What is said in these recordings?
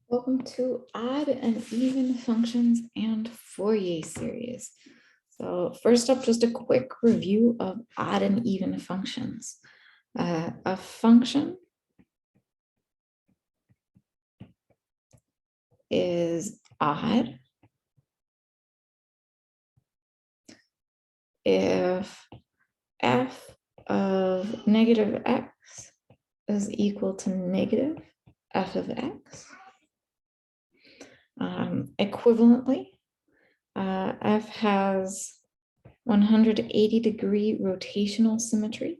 Welcome to odd and even functions and Fourier series. So first up, just a quick review of odd and even functions. A function is odd if f of negative x is equal to negative f of x. Equivalently, f has 180-degree rotational symmetry.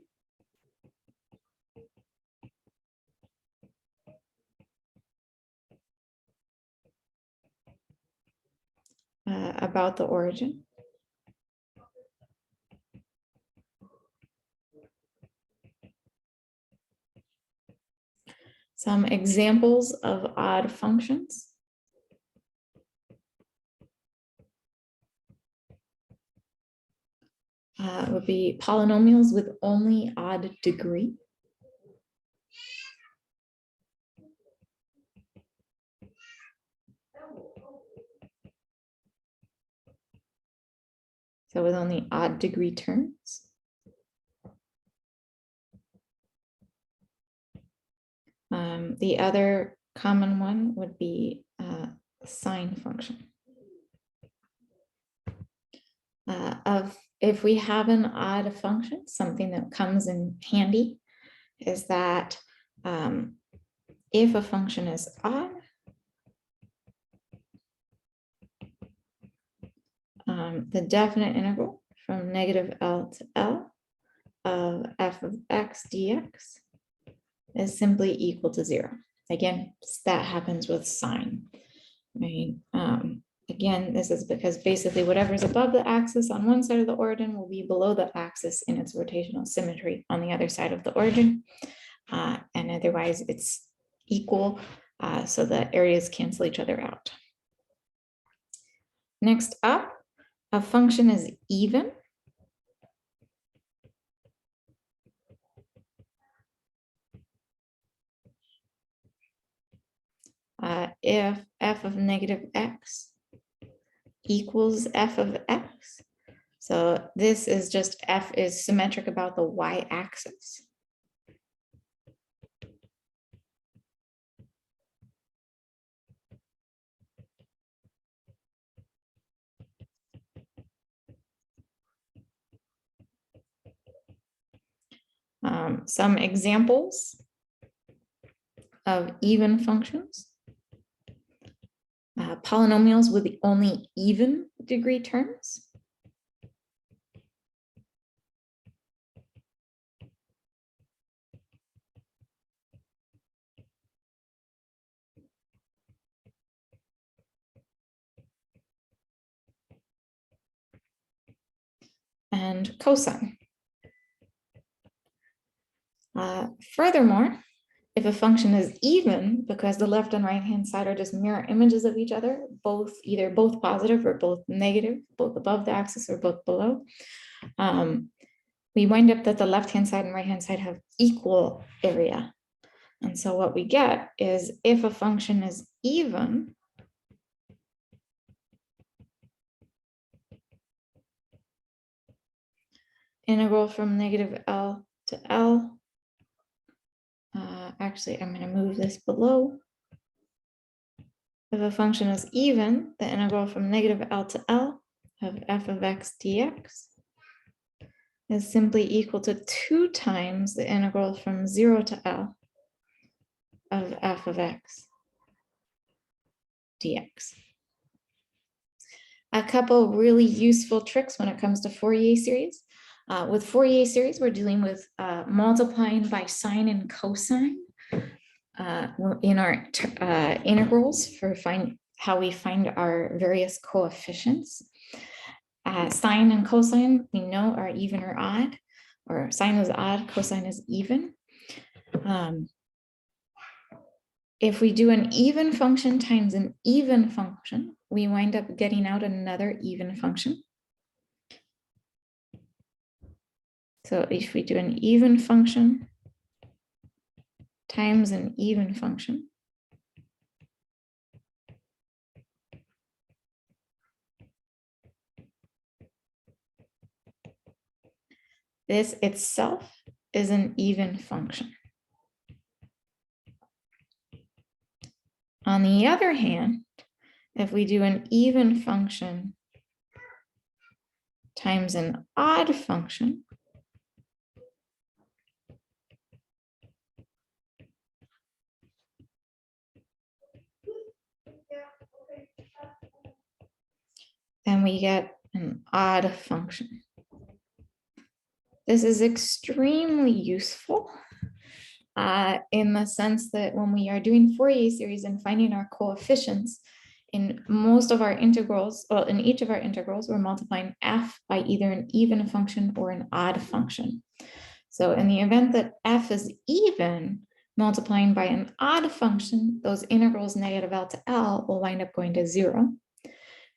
About the origin. Some examples of odd functions. Would be polynomials with only odd degree. So with only odd degree terms. The other common one would be sine function. If we have an odd function, something that comes in handy is that if a function is odd, the definite integral from negative L to L of f of x dx is simply equal to 0. Again, that happens with sine. Right? Again, this is because basically whatever's above the axis on one side of the origin will be below the axis in its rotational symmetry on the other side of the origin. And otherwise it's equal, so the areas cancel each other out. Next up, a function is even if f of negative x equals f of x. So this is just f is symmetric about the y-axis. Some examples of even functions. Polynomials with only even degree terms. And cosine. Furthermore, if a function is even, because the left and right hand side are just mirror images of each other, either both positive or both negative, both above the axis or both below, we wind up that the left hand side and right hand side have equal area. And so what we get is if a function is even, integral from negative L to L. Actually, I'm going to move this below. If a function is even, the integral from negative L to L of f of x dx is simply equal to 2 times the integral from 0 to L of f of x dx. A couple really useful tricks when it comes to Fourier series. With Fourier series, we're dealing with multiplying by sine and cosine in our integrals for how we find our various coefficients. Sine and cosine, we know, are even or odd, or sine is odd, cosine is even. If we do an even function times an even function, we wind up getting out another even function. So if we do an even function times an even function, This itself is an even function. On the other hand, if we do an even function times an odd function, then we get an odd function. This is extremely useful in the sense that when we are doing Fourier series and finding our coefficients, in most of our integrals, well, in each of our integrals, we're multiplying f by either an even function or an odd function. So in the event that f is even, multiplying by an odd function, those integrals negative L to L will wind up going to 0.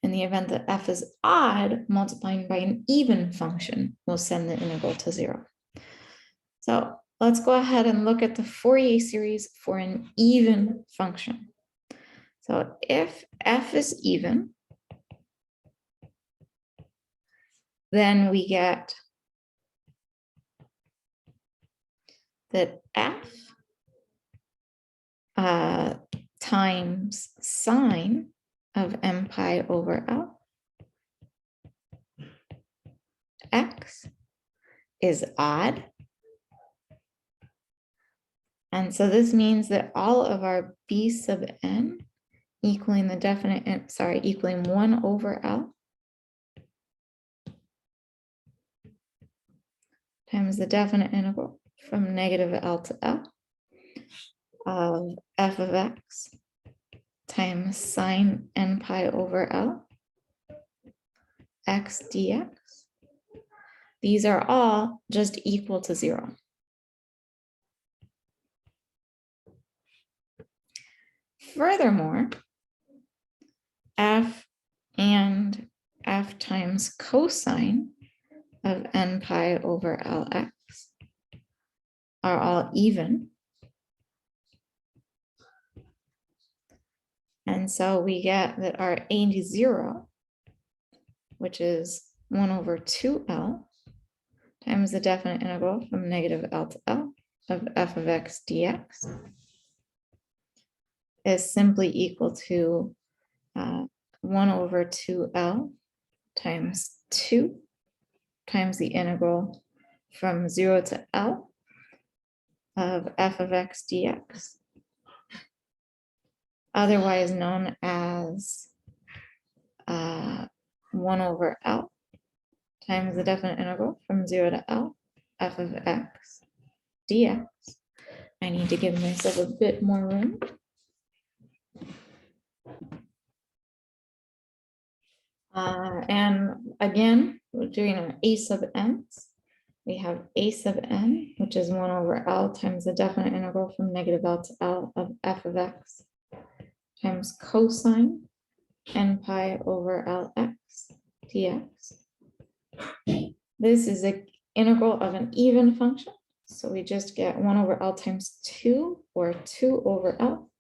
In the event that f is odd, multiplying by an even function will send the integral to 0. So let's go ahead and look at the Fourier series for an even function. So if f is even, then we get that f times sine of m pi over L x is odd. And so this means that all of our b sub n equaling the definite, equaling 1 over L times the definite integral from negative L to L of f of x times sine n pi over L x dx. These are all just equal to 0. Furthermore, f and f times cosine of n pi over Lx are all even. And so we get that our A0, which is 1 over 2L times the definite integral from negative L to L of f of x dx is simply equal to 1 over 2L times 2 times the integral from 0 to L of f of x dx, otherwise known as 1 over L times the definite integral from 0 to L f of x dx. I need to give myself a bit more room. And again, we're doing our a sub n's. We have a sub n, which is 1 over L times the definite integral from negative L to L of f of x times cosine n pi over Lx dx. This is an integral of an even function. So we just get 1 over L times 2, or 2 over L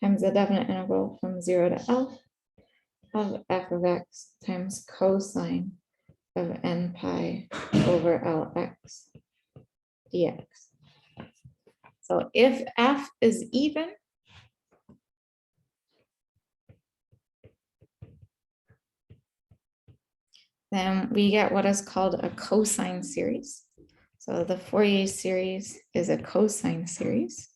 times the definite integral from 0 to L of f of x times cosine of n pi over Lx dx. So if f is even, then we get what is called a cosine series. So the Fourier series is a cosine series.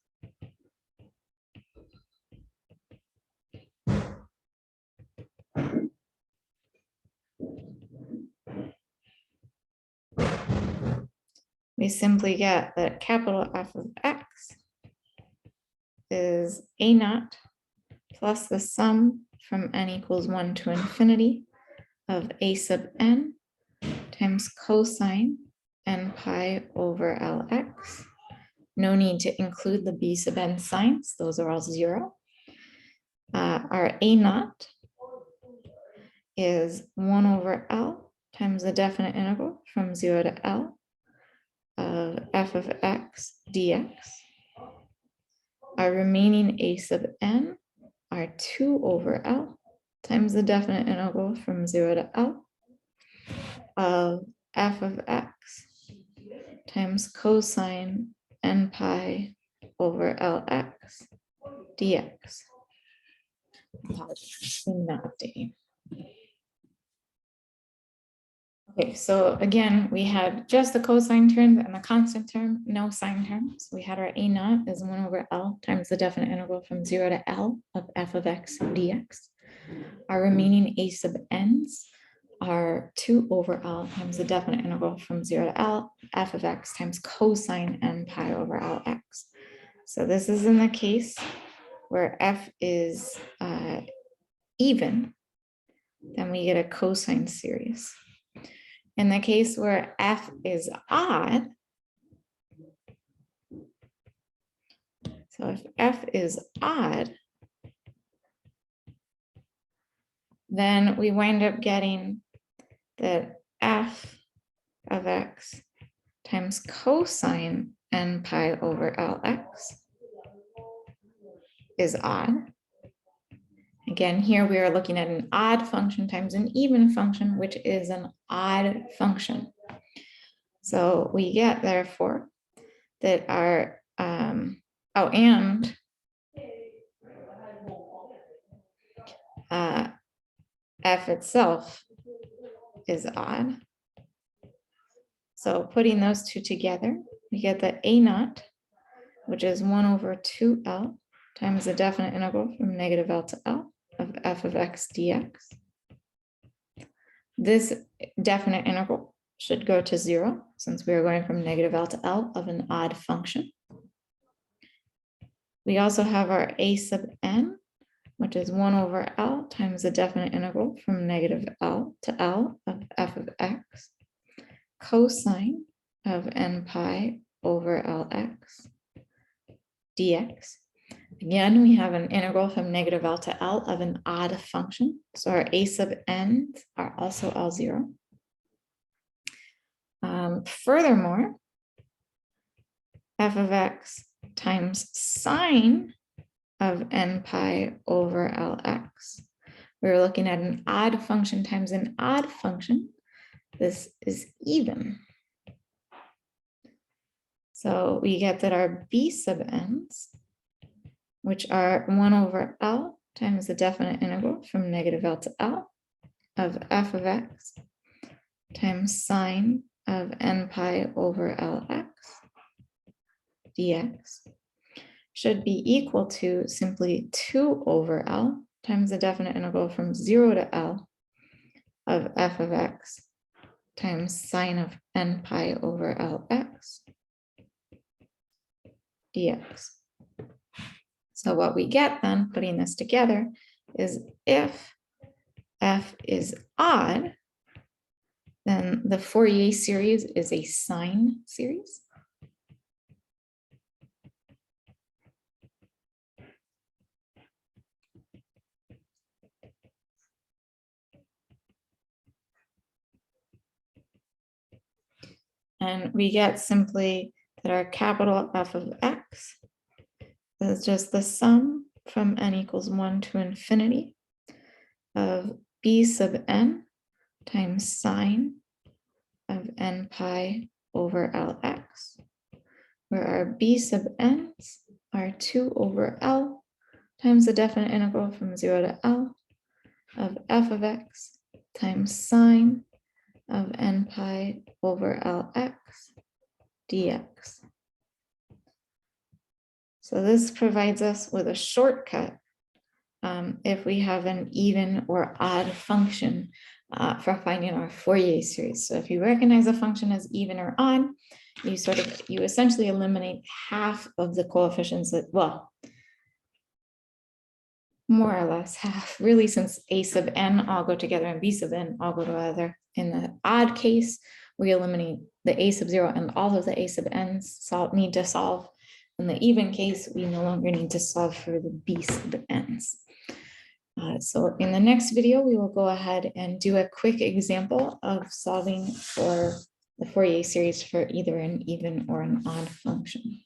We simply get that capital F of x is a naught plus the sum from n equals 1 to infinity of a sub n times cosine n pi over Lx. No need to include the b sub n signs, those are all 0. Our a naught is 1 over L times the definite integral from 0 to L of f of x dx. Our remaining a sub n are 2 over L times the definite integral from 0 to L of f of x times cosine n pi over Lx dx. Apologies, I'm not updating. Okay, so again, we had just the cosine term and the constant term, no sine terms. We had our a naught as 1 over L times the definite integral from 0 to L of f of x dx. Our remaining a sub n's are 2 over L times the definite integral from 0 to L f of x times cosine n pi over Lx. So this is in the case where f is even, then we get a cosine series. In the case where f is odd, so if f is odd, then we wind up getting that f of x times cosine n pi over Lx is odd. Again, here we are looking at an odd function times an even function, which is an odd function. So we get, therefore, that our, f itself is odd. So putting those two together, we get that a naught, which is 1 over 2L times the definite integral from negative L to L of f of x dx. This definite integral should go to 0 since we are going from negative L to L of an odd function. We also have our a sub n, which is 1 over L times the definite integral from negative L to L of f of x cosine of n pi over Lx dx. Again, we have an integral from negative L to L of an odd function. So our a sub n's are also all 0. Furthermore, f of x times sine of n pi over Lx. We're looking at an odd function times an odd function. This is even. So we get that our b sub n's, which are 1 over L times the definite integral from negative L to L of f of x times sine of n pi over Lx dx should be equal to simply 2 over L times the definite integral from 0 to L of f of x times sine of n pi over Lx dx. So what we get then, putting this together, is if f is odd, then the Fourier series is a sine series. And we get simply that our capital F of x is just the sum from n equals 1 to infinity of b sub n times sine of n pi over Lx, where our b sub n's are 2 over L times the definite integral from 0 to L of f of x times sine of n pi over Lx dx. So this provides us with a shortcut if we have an even or odd function for finding our Fourier series. So if you recognize a function as even or odd, you essentially eliminate half of the coefficients that, well, more or less half, really, since a sub n all go together and b sub n all go together. In the odd case, we eliminate the a sub 0 and all of the a sub n's need to solve. In the even case, we no longer need to solve for the b sub n's. So in the next video, we will go ahead and do a quick example of solving for the Fourier series for either an even or an odd function.